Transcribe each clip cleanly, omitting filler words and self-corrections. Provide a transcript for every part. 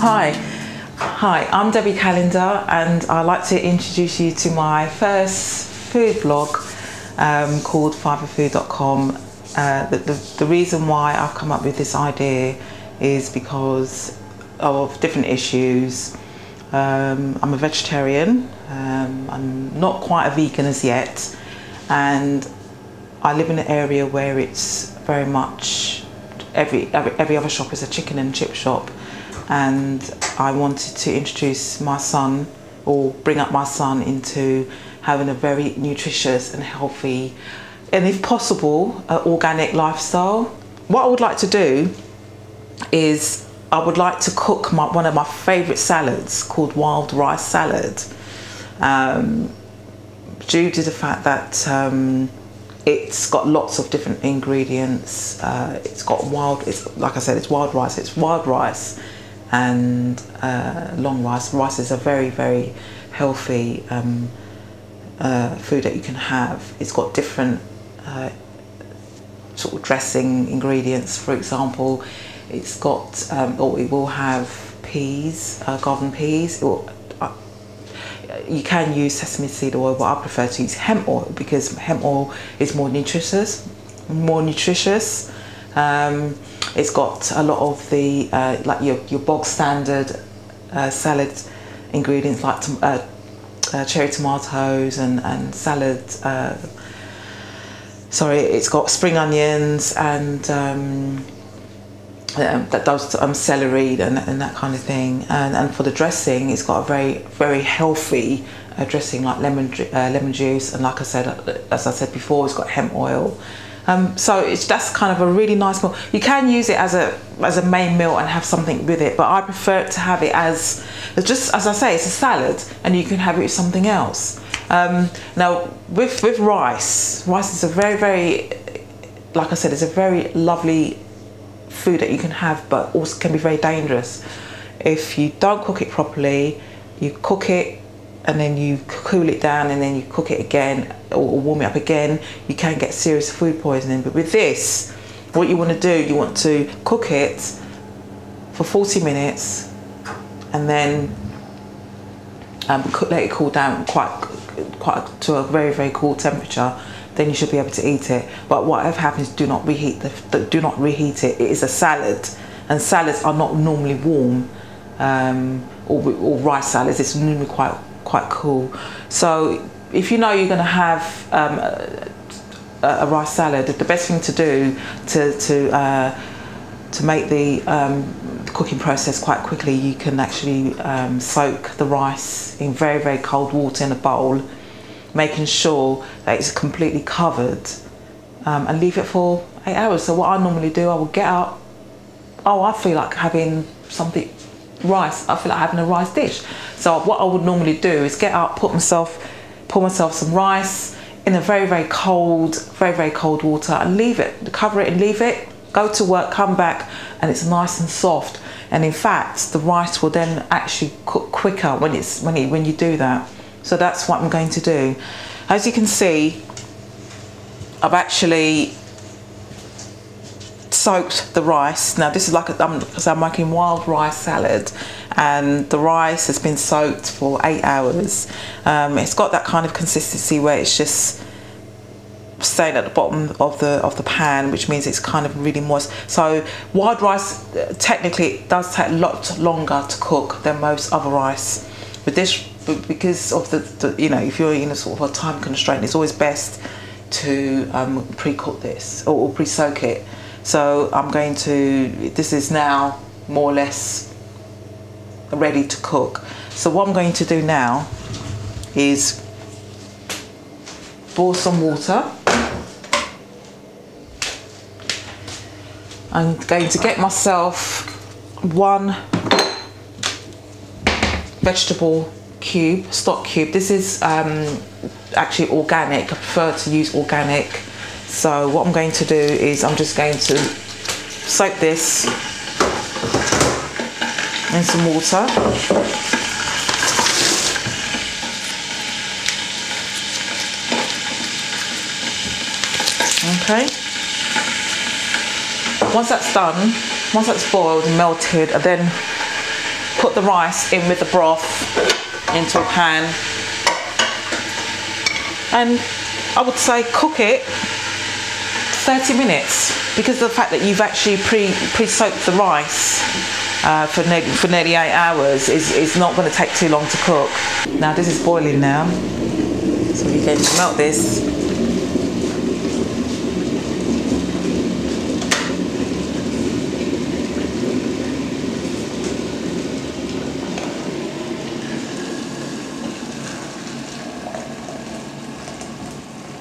Hi, I'm Debbie Callender, and I'd like to introduce you to my first food blog called FiverFood.com. The reason why I've come up with this idea is because of different issues. I'm a vegetarian, I'm not quite a vegan as yet, and I live in an area where it's very much every other shop is a chicken and chip shop, and I wanted to introduce my son, or bring up my son, into having a very nutritious and healthy, and if possible, organic lifestyle. What I would like to do is I would like to cook one of my favourite salads called wild rice salad, due to the fact that it's got lots of different ingredients. It's like I said, it's wild rice. It's wild rice and long rice. Rice is a very, very healthy food that you can have. It's got different sort of dressing ingredients. For example, it's got, or it will have peas, garden peas. You can use sesame seed oil, but I prefer to use hemp oil because hemp oil is more nutritious. It's got a lot of the like your bog standard salad ingredients, like cherry tomatoes and salad. It's got spring onions and celery and that kind of thing. And for the dressing, it's got a very, very healthy dressing, like lemon juice, and like I said, as I said before, it's got hemp oil. So that's kind of a really nice meal. You can use it as a main meal and have something with it, but I prefer to have it as just, as I say, it's a salad, and you can have it with something else. Now with rice is a very, very, like I said, it's a very lovely food that you can have, but also can be very dangerous if you don't cook it properly. You cook it and then you cool it down, and then you cook it again or warm it up again. You can get serious food poisoning. But with this, what you want to do, you want to cook it for 40 minutes and then let it cool down quite to a very, very cool temperature. Then you should be able to eat it. But whatever happens, do not reheat it. It is a salad, and salads are not normally warm, or rice salads. It's normally quite cool. So if you know you're going to have a rice salad, the best thing to do to make the cooking process quite quickly, you can actually soak the rice in very, very cold water in a bowl, making sure that it's completely covered, and leave it for 8 hours. So what I normally do, I will get up, I feel like having something, rice, I feel like having a rice dish. So what I would normally do is get up, pour myself some rice in a very, very cold water, and leave it, cover it and leave it, go to work, come back, and it's nice and soft. And in fact, the rice will then actually cook quicker when you do that. So that's what I'm going to do. As you can see, I've actually soaked the rice. Now this is like because I'm making wild rice salad, and the rice has been soaked for 8 hours. It's got that kind of consistency where it's just staying at the bottom of the pan, which means it's kind of really moist. So wild rice, technically, it does take a lot longer to cook than most other rice. With this, because of the you know, if you're in a sort of a time constraint, it's always best to pre-cook this or pre-soak it. So this is now more or less ready to cook. So what I'm going to do now is boil some water. I'm going to get myself one vegetable cube, stock cube. This is actually organic. I prefer to use organic. So what I'm going to do is I'm just going to soak this in some water. Okay. Once that's done, once that's boiled and melted, I then put the rice in with the broth into a pan, and I would say cook it 30 minutes, because of the fact that you've actually pre-soaked the rice for nearly 8 hours is not going to take too long to cook. Now this is boiling now, so we're going to melt this.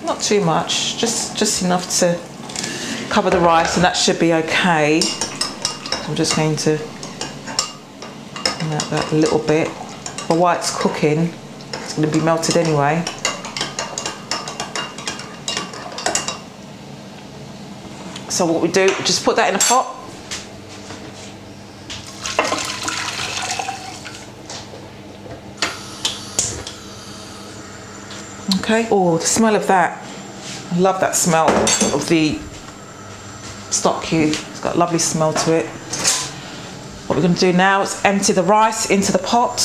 Not too much, just enough to cover the rice, and that should be okay. I'm just going to melt that a little bit, but while it's cooking, it's going to be melted anyway. So what we do, just put that in a pot. Okay, oh, the smell of that. I love that smell of the stock cube. It's got a lovely smell to it. What we're going to do now is empty the rice into the pot.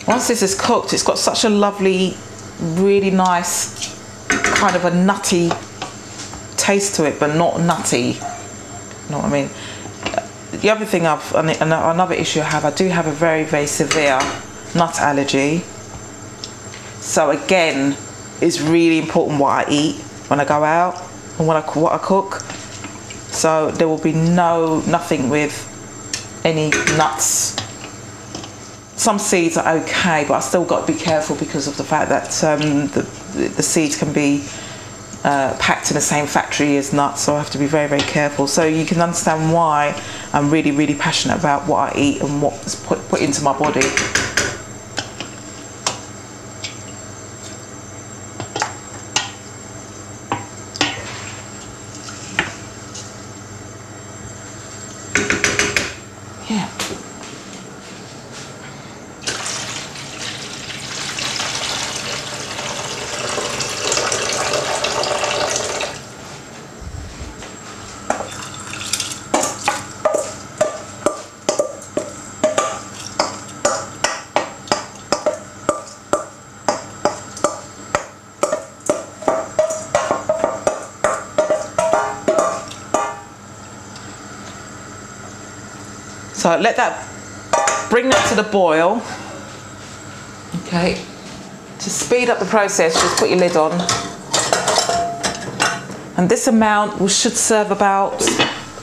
Once this is cooked, it's got such a lovely, really nice kind of a nutty taste to it, but not nutty. You know what I mean? The other thing another issue I have, I do have a very, very severe nut allergy. So again, it's really important what I eat when I go out and what I cook. So there will be nothing with any nuts. Some seeds are okay, but I still got to be careful because of the fact that the seeds can be packed in the same factory as nuts, so I have to be very, very careful. So you can understand why I'm really, really passionate about what I eat and what's put into my body. Yeah. So let that, bring that to the boil. Okay, to speed up the process, just put your lid on. And this amount should serve about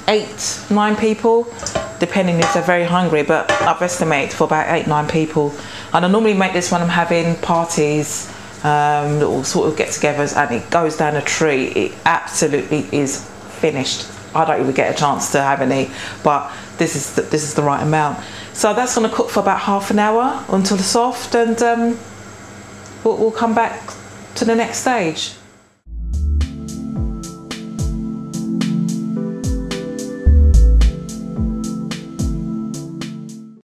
8-9 people, depending if they're very hungry, but I've estimated for about 8-9 people. And I normally make this when I'm having parties, little sort of get-togethers, and it goes down a tree. It absolutely is finished. I don't even get a chance to have any, but this is the right amount. So that's going to cook for about half an hour until it's soft, and we'll come back to the next stage.